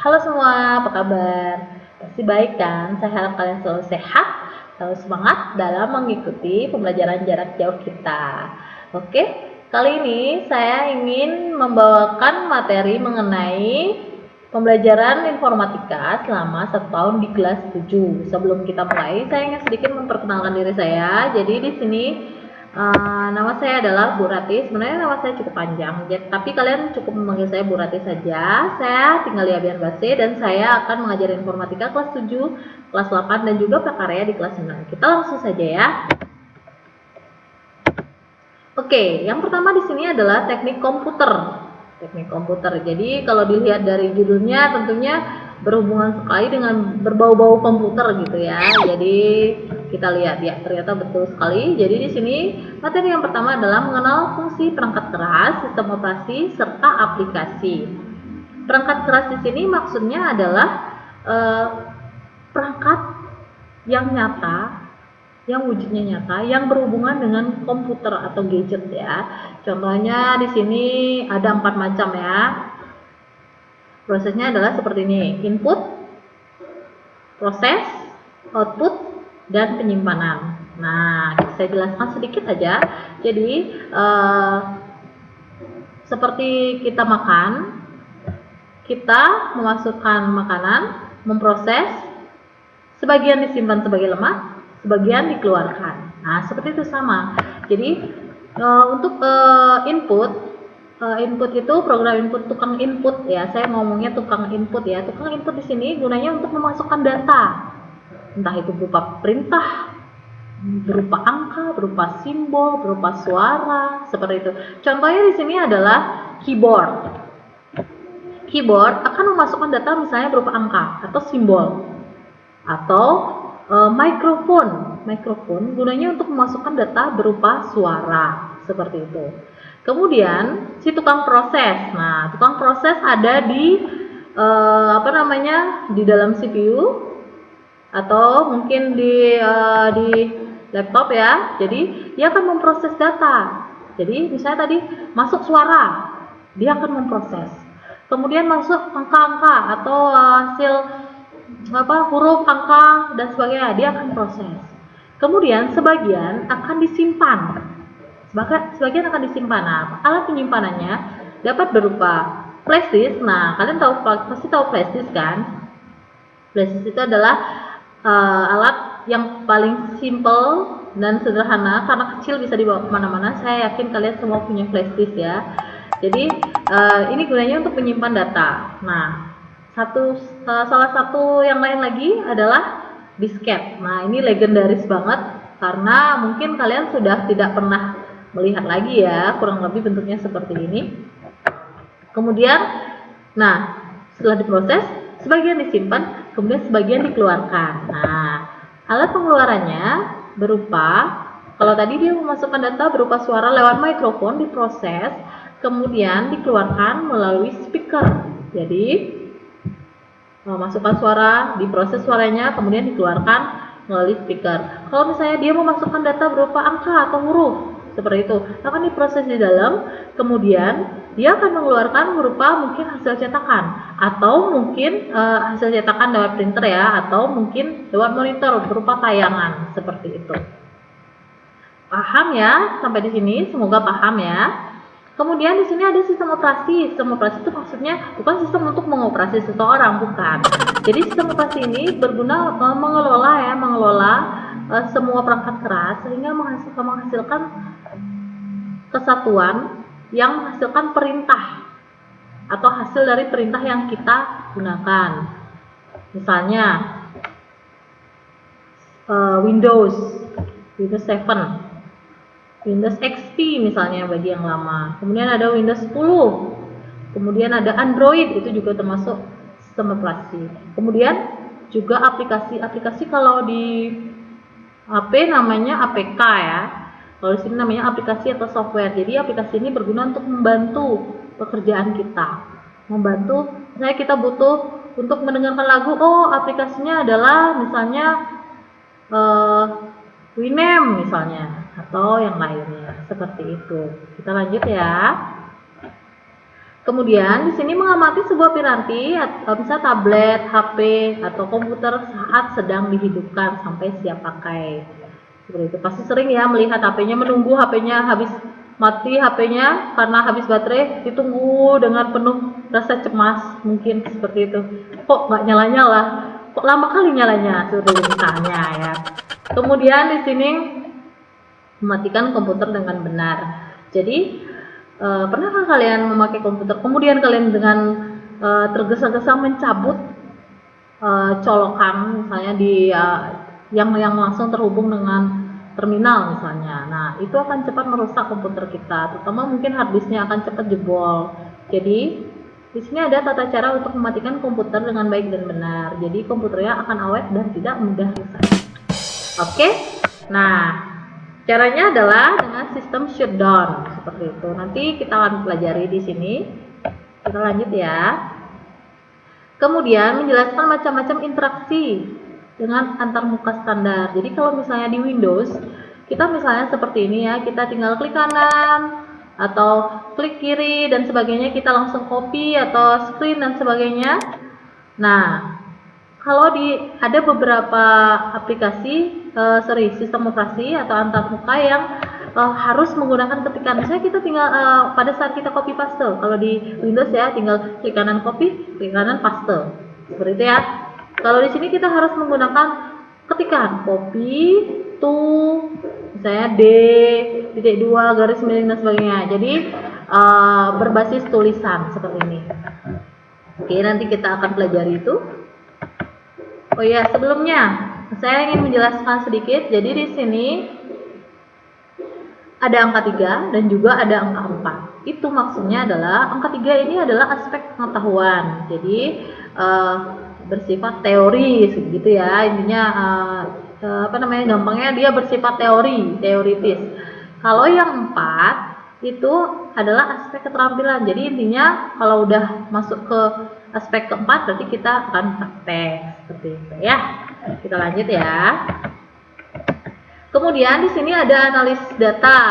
Halo semua, apa kabar? Pasti baik kan? Saya harap kalian selalu sehat, selalu semangat dalam mengikuti pembelajaran jarak jauh kita. Oke, kali ini saya ingin membawakan materi mengenai pembelajaran informatika selama 1 tahun di kelas 7. Sebelum kita mulai, saya ingin sedikit memperkenalkan diri saya. Jadi di sini nama saya adalah Bu Rati. Sebenarnya nama saya cukup panjang, tapi kalian cukup memanggil saya Bu Rati saja. Saya tinggal di Abian Base dan saya akan mengajar informatika kelas 7, kelas 8 dan juga prakarya di kelas 9. Kita langsung saja ya. Oke, yang pertama di sini adalah teknik komputer. Teknik komputer. Jadi kalau dilihat dari judulnya tentunya berhubungan sekali dengan berbau-bau komputer gitu ya. Jadi kita lihat ya, ternyata betul sekali. Jadi di sini materi yang pertama adalah mengenal fungsi perangkat keras, sistem operasi serta aplikasi. Perangkat keras di sini maksudnya adalah perangkat yang nyata, yang wujudnya nyata, yang berhubungan dengan komputer atau gadget ya. Contohnya di sini ada 4 macam ya. Prosesnya adalah seperti ini: input, proses, output, dan penyimpanan. Nah, saya jelaskan sedikit aja. Jadi seperti kita makan, kita memasukkan makanan, memproses, sebagian disimpan sebagai lemak, sebagian dikeluarkan. Nah, seperti itu sama. Jadi untuk input itu program input, tukang input ya. Saya ngomongnya tukang input ya. Tukang input di sini gunanya untuk memasukkan data. Entah itu berupa perintah, berupa angka, berupa simbol, berupa suara, seperti itu. Contohnya di sini adalah keyboard. Keyboard akan memasukkan data misalnya berupa angka atau simbol. Atau mikrofon gunanya untuk memasukkan data berupa suara, seperti itu. Kemudian si tukang proses. Nah, tukang proses ada di di dalam CPU atau mungkin di laptop ya. Jadi dia akan memproses data. Jadi misalnya tadi masuk suara, dia akan memproses. Kemudian masuk angka-angka atau hasil huruf, angka dan sebagainya, dia akan proses. Kemudian sebagian akan disimpan. Sebagian akan disimpan. Nah, alat penyimpanannya dapat berupa flash disk. Nah, kalian pasti tahu flash disk kan? Flash disk itu adalah alat yang paling simple dan sederhana karena kecil, bisa dibawa kemana-mana. Saya yakin kalian semua punya flash disk ya. Jadi ini gunanya untuk menyimpan data. Nah, salah satu yang lain lagi adalah disket. Nah, ini legendaris banget karena mungkin kalian sudah tidak pernah melihat lagi ya, kurang lebih bentuknya seperti ini. Kemudian, nah, setelah diproses, sebagian disimpan, kemudian sebagian dikeluarkan. Nah, alat pengeluarannya berupa, kalau tadi dia memasukkan data berupa suara lewat mikrofon, diproses, kemudian dikeluarkan melalui speaker. Jadi memasukkan suara, diproses suaranya, kemudian dikeluarkan melalui speaker. Kalau misalnya dia memasukkan data berupa angka atau huruf, seperti itu, akan diproses di dalam, kemudian dia akan mengeluarkan berupa mungkin hasil cetakan, atau mungkin hasil cetakan lewat printer ya, atau mungkin lewat monitor berupa tayangan, seperti itu. Paham ya sampai di sini? Semoga paham ya. Kemudian di sini ada sistem operasi. Sistem operasi itu maksudnya bukan sistem untuk mengoperasi seseorang, bukan. Jadi sistem operasi ini berguna mengelola semua perangkat keras sehingga menghasilkan kesatuan yang menghasilkan perintah atau hasil dari perintah yang kita gunakan. Misalnya Windows 7, Windows XP misalnya bagi yang lama. Kemudian ada Windows 10. Kemudian ada Android, itu juga termasuk sistem operasi. Kemudian juga aplikasi kalau di HP namanya APK ya. Kalau di sini namanya aplikasi atau software. Jadi aplikasi ini berguna untuk membantu pekerjaan kita. Membantu, misalnya kita butuh untuk mendengarkan lagu, aplikasinya adalah misalnya Winamp misalnya, atau yang lainnya, seperti itu. Kita lanjut ya. Kemudian di sini mengamati sebuah piranti atau bisa tablet, HP, atau komputer saat sedang dihidupkan sampai siap pakai. Seperti itu. Pasti sering ya melihat HP-nya, menunggu HP-nya habis mati HP-nya karena habis baterai, ditunggu dengan penuh rasa cemas, mungkin seperti itu. Kok nggak nyala-nyala? Kok lama kali nyalanya? Seperti itu misalnya ya. Kemudian di sini mematikan komputer dengan benar. Jadi pernahkah kalian memakai komputer kemudian kalian dengan tergesa-gesa mencabut colokan misalnya di yang langsung terhubung dengan terminal misalnya. Nah, itu akan cepat merusak komputer kita, terutama mungkin harddisknya akan cepat jebol. Jadi di sini ada tata cara untuk mematikan komputer dengan baik dan benar. Jadi komputernya akan awet dan tidak mudah rusak. Oke? Nah, caranya adalah dengan sistem shutdown seperti itu. Nanti kita akan pelajari di sini. Kita lanjut ya. Kemudian menjelaskan macam-macam interaksi dengan antarmuka standar. Jadi kalau misalnya di Windows, kita misalnya seperti ini ya, kita tinggal klik kanan atau klik kiri dan sebagainya, kita langsung copy atau screen dan sebagainya. Nah, kalau ada beberapa aplikasi sistem operasi atau antarmuka yang harus menggunakan ketikan. Misalnya kita tinggal pada saat kita copy paste. Kalau di Windows ya tinggal klik kanan copy, klik kanan paste. Seperti itu ya. Kalau di sini kita harus menggunakan ketikan copy to misalnya D.2 garis miring dan sebagainya. Jadi berbasis tulisan seperti ini. Oke, nanti kita akan pelajari itu. Oh ya, sebelumnya saya ingin menjelaskan sedikit. Jadi di sini ada angka 3 dan juga ada angka 4. Itu maksudnya adalah angka 3 ini adalah aspek pengetahuan. Jadi bersifat teori gitu ya. Intinya gampangnya dia bersifat teoritis. Kalau yang 4 itu adalah aspek keterampilan. Jadi intinya kalau udah masuk ke aspek keempat berarti kita akan praktek seperti itu ya. Kita lanjut ya. Kemudian di sini ada analisis data.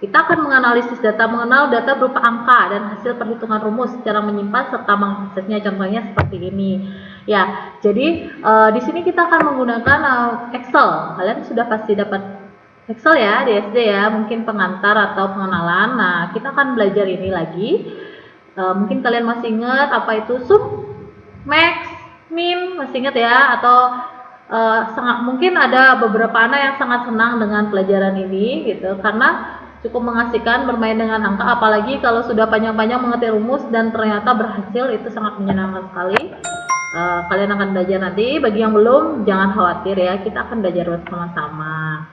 Kita akan menganalisis data, mengenal data berupa angka dan hasil perhitungan rumus, cara menyimpan serta mengaksesnya. Contohnya seperti ini. Ya, jadi di sini kita akan menggunakan Excel. Kalian sudah pasti dapat Excel ya di SD ya, mungkin pengantar atau pengenalan. Nah, kita akan belajar ini lagi. Mungkin kalian masih ingat apa itu sum, max, min, masih ingat ya? Atau mungkin ada beberapa anak yang sangat senang dengan pelajaran ini gitu, karena cukup mengasihkan bermain dengan angka, apalagi kalau sudah panjang-panjang mengerti rumus dan ternyata berhasil, itu sangat menyenangkan sekali. Kalian akan belajar nanti. Bagi yang belum, jangan khawatir ya, kita akan belajar bersama-sama.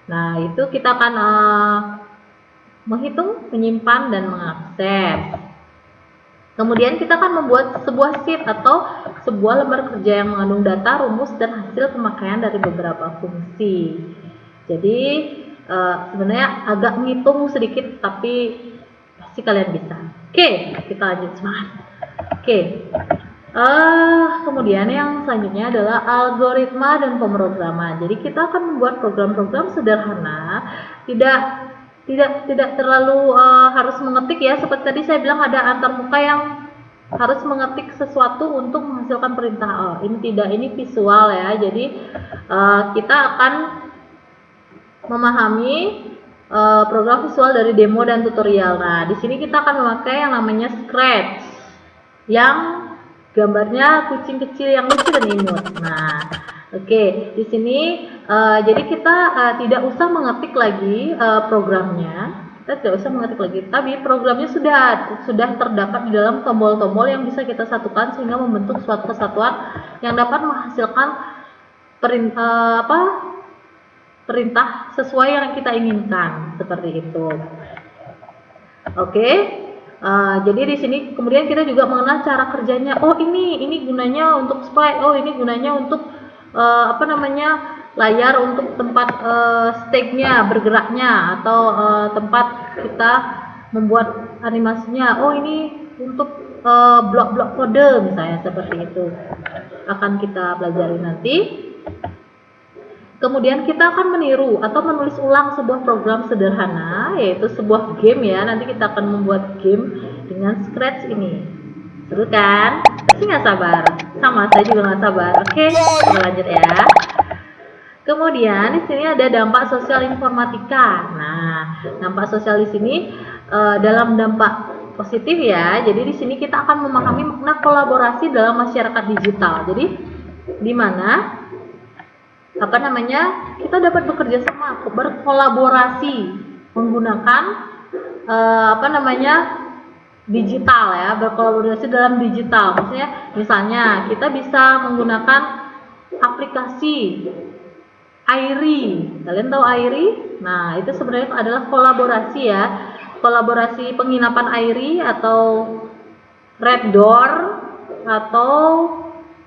Nah, itu kita akan menghitung, menyimpan, dan mengakses. Kemudian kita akan membuat sebuah sheet atau sebuah lembar kerja yang mengandung data, rumus, dan hasil pemakaian dari beberapa fungsi. Jadi sebenarnya agak ngitung sedikit, tapi pasti kalian bisa. Oke, kita lanjut semangat. Oke. Kemudian yang selanjutnya adalah algoritma dan pemrograman. Jadi kita akan membuat program-program sederhana, tidak terlalu harus mengetik ya. Seperti tadi saya bilang ada antarmuka yang harus mengetik sesuatu untuk menghasilkan perintah. Ini visual ya. Jadi kita akan memahami program visual dari demo dan tutorial. Nah, di sini kita akan memakai yang namanya Scratch, yang gambarnya kucing kecil yang lucu dan imut. Nah, oke, di sini jadi kita tidak usah mengetik lagi programnya. Kita tidak usah mengetik lagi, tapi programnya sudah terdapat di dalam tombol-tombol yang bisa kita satukan sehingga membentuk suatu kesatuan yang dapat menghasilkan perintah sesuai yang kita inginkan, seperti itu. Oke. Jadi di sini kemudian kita juga mengenal cara kerjanya. Oh, ini gunanya untuk sprite. Oh, ini gunanya untuk layar untuk tempat stake-nya, bergeraknya, atau tempat kita membuat animasinya. Oh, ini untuk blok-blok kode misalnya, seperti itu. Akan kita pelajari nanti. Kemudian kita akan meniru atau menulis ulang sebuah program sederhana, yaitu sebuah game ya. Nanti kita akan membuat game dengan Scratch ini. Seru kan? Pasti nggak sabar. Sama, saya juga nggak sabar. Oke, kita lanjut ya. Kemudian di sini ada dampak sosial informatika. Nah, dampak sosial di sini dalam dampak positif ya. Jadi di sini kita akan memahami makna kolaborasi dalam masyarakat digital. Jadi di mana kita dapat bekerja sama, berkolaborasi menggunakan digital ya, berkolaborasi dalam digital. Maksudnya misalnya kita bisa menggunakan aplikasi Airi. Kalian tahu Airi? Nah, itu sebenarnya adalah kolaborasi ya. Kolaborasi penginapan Airi atau Red Door atau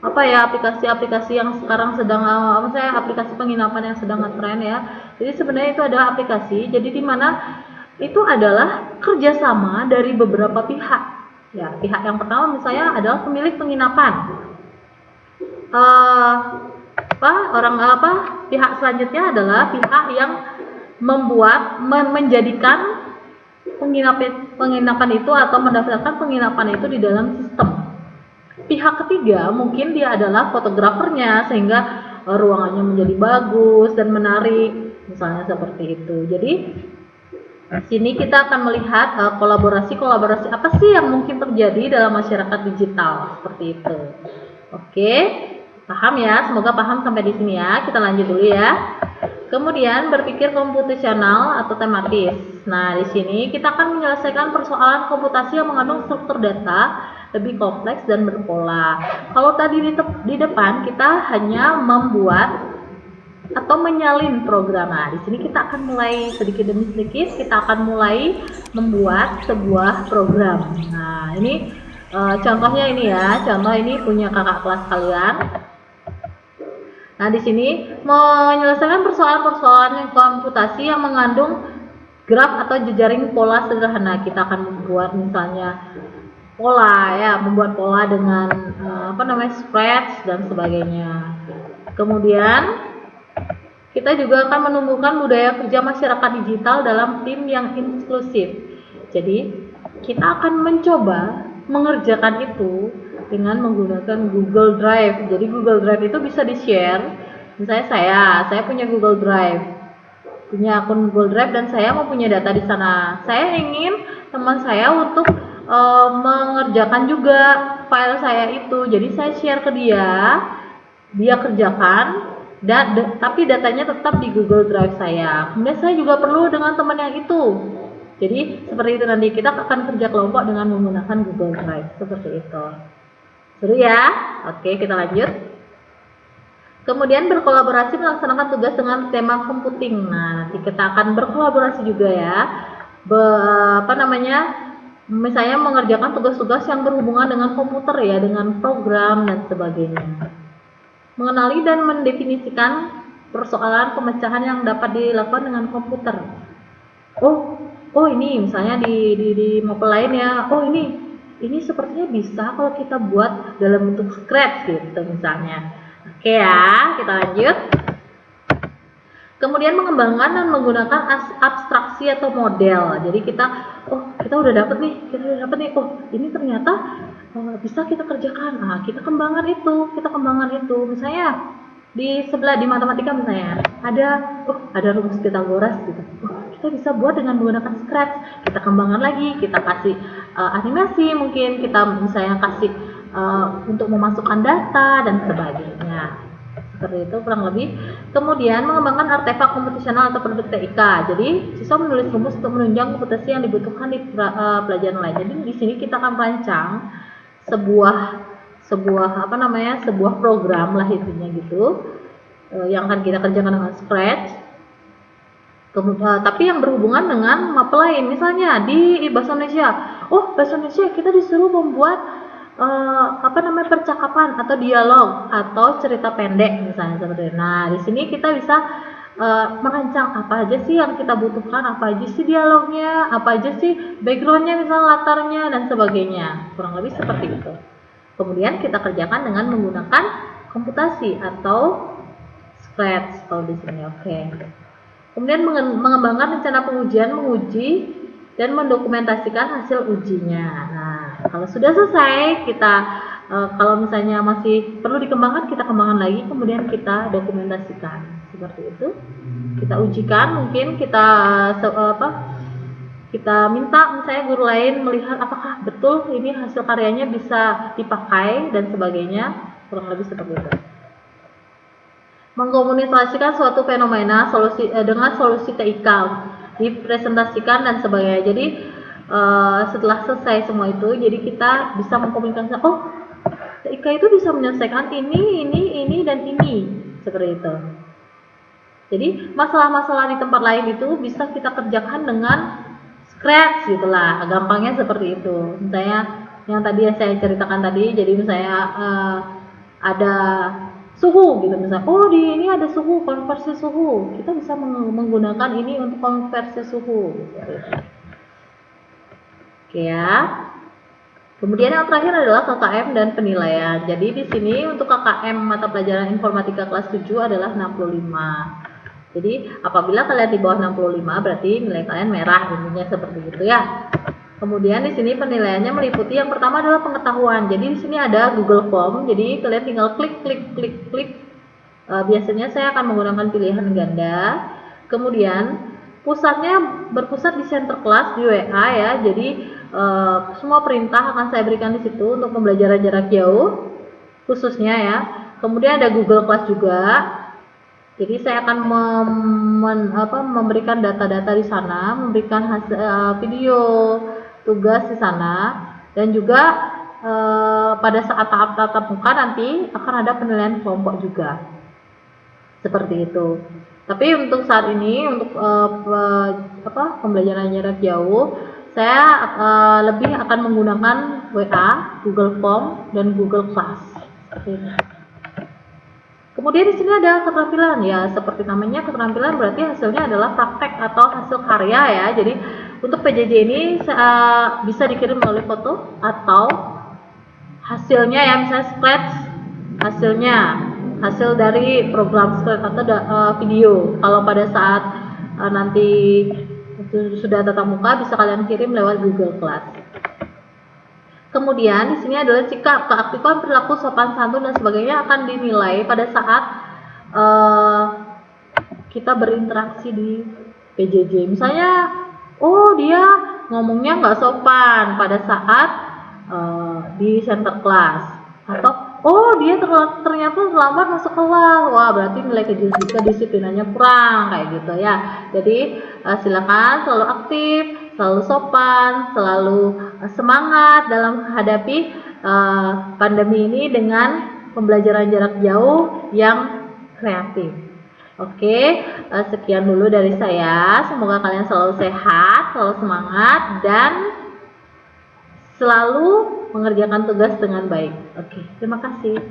aplikasi-aplikasi yang sekarang sedang aplikasi penginapan yang sedang ngetren ya. Jadi sebenarnya itu adalah aplikasi. Jadi di mana itu adalah kerjasama dari beberapa pihak. Ya, pihak yang pertama misalnya adalah pemilik penginapan. Pihak selanjutnya adalah pihak yang menjadikan penginapan itu atau mendaftarkan penginapan itu di dalam sistem. Pihak ketiga mungkin dia adalah fotografernya sehingga ruangannya menjadi bagus dan menarik, misalnya seperti itu. Jadi di sini kita akan melihat kolaborasi apa sih yang mungkin terjadi dalam masyarakat digital seperti itu. Oke, paham ya? Semoga paham sampai di sini ya. Kita lanjut dulu ya. Kemudian berpikir komputasional atau tematis. Nah, di sini kita akan menyelesaikan persoalan komputasi yang mengandung struktur data lebih kompleks dan berpola. Kalau tadi di depan kita hanya membuat atau menyalin program. Nah, di sini kita akan mulai sedikit demi sedikit kita akan mulai membuat sebuah program. Nah, ini contohnya ini ya. Contoh ini punya kakak kelas kalian. Nah, di sini menyelesaikan persoalan-persoalan komputasi yang mengandung graf atau jejaring pola sederhana. Kita akan membuat misalnya membuat pola dengan Scratch dan sebagainya. Kemudian kita juga akan menumbuhkan budaya kerja masyarakat digital dalam tim yang inklusif. Jadi kita akan mencoba mengerjakan itu dengan menggunakan Google Drive. Jadi Google Drive itu bisa di-share. Misalnya saya punya Google Drive, punya akun Google Drive dan saya mau punya data di sana. Saya ingin teman saya untuk mengerjakan juga file saya itu. Jadi saya share ke dia kerjakan, tapi datanya tetap di Google Drive saya. Kemudian saya juga perlu dengan teman yang itu. Jadi seperti itu, nanti kita akan kerja kelompok dengan menggunakan Google Drive seperti itu. Seru ya? Oke, kita lanjut. Kemudian berkolaborasi melaksanakan tugas dengan tema computing. Nah, nanti kita akan berkolaborasi juga ya. Misalnya mengerjakan tugas-tugas yang berhubungan dengan komputer ya, dengan program dan sebagainya. Mengenali dan mendefinisikan persoalan pemecahan yang dapat dilakukan dengan komputer. Oh ini misalnya di mapel lain ya. Oh ini sepertinya bisa kalau kita buat dalam bentuk Scratch gitu misalnya. Oke ya, kita lanjut. Kemudian mengembangkan dan menggunakan abstraksi atau model. Jadi kita udah dapet nih. Oh, ini ternyata bisa kita kerjakan. Nah, kita kembangkan itu. Misalnya di matematika misalnya ada rumus Pythagoras gitu. Kita bisa buat dengan menggunakan Scratch. Kita kembangkan lagi, kita kasih animasi, mungkin kita misalnya kasih untuk memasukkan data dan sebagainya. Seperti itu kurang lebih. Kemudian mengembangkan artefak komputasional atau produk TIK. Jadi siswa menulis rumus untuk menunjang komputasi yang dibutuhkan di pelajaran lain. Jadi di sini kita akan merancang sebuah program lah intinya gitu, yang akan kita kerjakan dengan Scratch. Tapi yang berhubungan dengan mapel lain, misalnya di bahasa Indonesia. Bahasa Indonesia kita disuruh membuat percakapan atau dialog atau cerita pendek misalnya seperti itu. Nah, di sini kita bisa merancang apa aja sih yang kita butuhkan, apa aja sih dialognya, apa aja sih backgroundnya, misalnya latarnya dan sebagainya. Kurang lebih seperti itu. Kemudian kita kerjakan dengan menggunakan komputasi atau Scratch kalau di sini. Oke. Kemudian mengembangkan rencana pengujian menguji dan mendokumentasikan hasil ujinya. Nah, kalau sudah selesai, kita kalau misalnya masih perlu dikembangkan, kita kembangkan lagi, kemudian kita dokumentasikan. Seperti itu. Kita ujikan, mungkin kita kita minta misalnya guru lain melihat apakah betul ini hasil karyanya bisa dipakai dan sebagainya, kurang lebih seperti itu. Mengkomunikasikan suatu fenomena dengan solusi TIK, dipresentasikan dan sebagainya. Jadi setelah selesai semua itu, jadi kita bisa mengkomunikasikan, oh TIK itu bisa menyelesaikan ini dan ini, seperti itu. Jadi masalah-masalah di tempat lain itu bisa kita kerjakan dengan scratch gitulah, gampangnya seperti itu. Misalnya yang tadi saya ceritakan tadi, jadi misalnya ada suhu gitu, misalnya oh di ini ada suhu, konversi suhu, kita bisa menggunakan ini untuk konversi suhu gitu. Oke ya. Kemudian yang terakhir adalah KKM dan penilaian. Jadi di sini untuk KKM mata pelajaran informatika kelas 7 adalah 65. Jadi apabila kalian di bawah 65 berarti nilai kalian merah, intinya seperti itu ya. Kemudian di sini penilaiannya meliputi yang pertama adalah pengetahuan. Jadi di sini ada Google Form. Jadi kalian tinggal klik. Biasanya saya akan menggunakan pilihan ganda. Kemudian pusatnya berpusat di center class di WA ya. Jadi semua perintah akan saya berikan di situ untuk pembelajaran jarak jauh khususnya ya. Kemudian ada Google Class juga. Jadi saya akan memberikan data-data di sana, memberikan hasil video tugas di sana, dan juga pada saat tahap tatap muka nanti akan ada penilaian kelompok juga. Seperti itu. Tapi untuk saat ini untuk pembelajaran jarak jauh, saya lebih akan menggunakan WA, Google Form, dan Google Class. Kemudian di sini ada keterampilan ya, seperti namanya keterampilan berarti hasilnya adalah praktek atau hasil karya ya. Jadi untuk PJJ ini bisa dikirim melalui foto atau hasilnya ya, misalnya scratch hasil dari program scratch atau video. Kalau pada saat nanti sudah tatap muka bisa kalian kirim lewat Google Class. Kemudian di sini adalah sikap, keaktifan, perilaku, sopan santun dan sebagainya akan dinilai pada saat kita berinteraksi di PJJ. Misalnya, oh dia ngomongnya nggak sopan pada saat di center class, atau oh dia ternyata terlambat masuk kelas, wah berarti nilai kedisiplinannya kurang kayak gitu ya. Jadi silakan selalu aktif, selalu sopan, selalu semangat dalam menghadapi pandemi ini dengan pembelajaran jarak jauh yang kreatif. Oke, sekian dulu dari saya. Semoga kalian selalu sehat, selalu semangat, dan selalu mengerjakan tugas dengan baik. Oke, terima kasih.